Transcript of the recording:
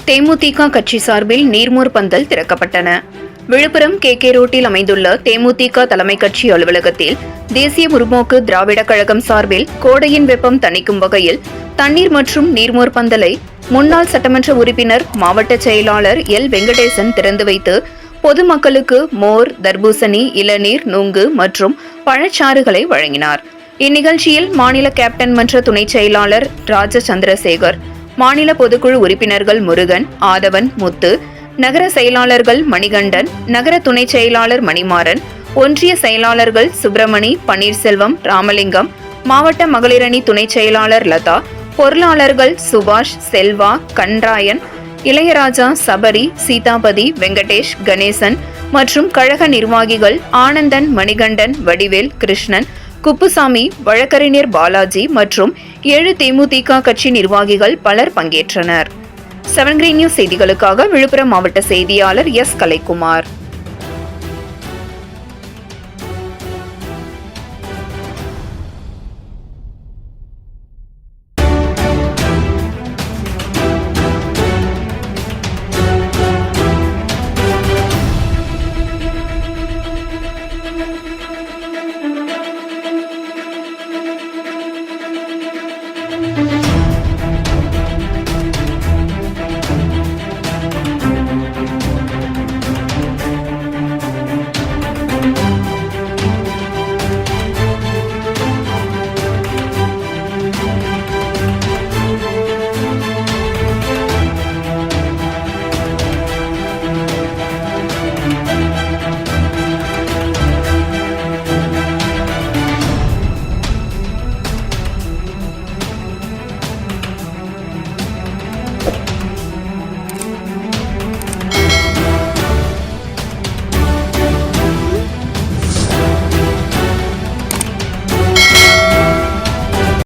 தேமுதிக கட்சி சார்பில் நீர்மோர் பந்தல் திறக்கப்பட்டன. விழுப்புரம் கே ரோட்டில் அமைந்துள்ள தேமுதிக தலைமை கட்சி அலுவலகத்தில் தேசிய முற்போக்கு திராவிடக் கழகம் சார்பில் கோடையின் வெப்பம் தணிக்கும் வகையில் தண்ணீர் மற்றும் நீர்மோர் பந்தலை முன்னாள் சட்டமன்ற உறுப்பினர் மாவட்ட செயலாளர் எல் வெங்கடேசன் திறந்து வைத்து பொதுமக்களுக்கு மோர், தர்பூசணி, இளநீர், நுங்கு மற்றும் பழச்சாறுகளை வழங்கினார். இந்நிகழ்ச்சியில் மாநில கேப்டன் மன்ற துணை செயலாளர் ராஜ சந்திரசேகர், மாநில பொதுக்குழு உறுப்பினர்கள் முருகன், ஆதவன், முத்து, நகர செயலாளர்கள் மணிகண்டன், நகர துணை செயலாளர் மணிமாறன், ஒன்றிய செயலாளர்கள் சுப்பிரமணி, பன்னீர்செல்வம், ராமலிங்கம், மாவட்ட மகளிரணி துணை செயலாளர் லதா, பொருளாளர்கள் சுபாஷ், செல்வா, கன்ராயன், இளையராஜா, சபரி, சீதாபதி, வெங்கடேஷ், கணேசன் மற்றும் கழக நிர்வாகிகள் ஆனந்தன், மணிகண்டன், வடிவேல், கிருஷ்ணன், குப்புசாமி, வழக்கறிஞர் பாலாஜி மற்றும் 7 தேமுதிக கட்சி நிர்வாகிகள் பலர் பங்கேற்றனர். 7 Green News செய்திகளுக்காக விழுப்புரம் மாவட்ட செய்தியாளர் எஸ். கலைக்குமார்.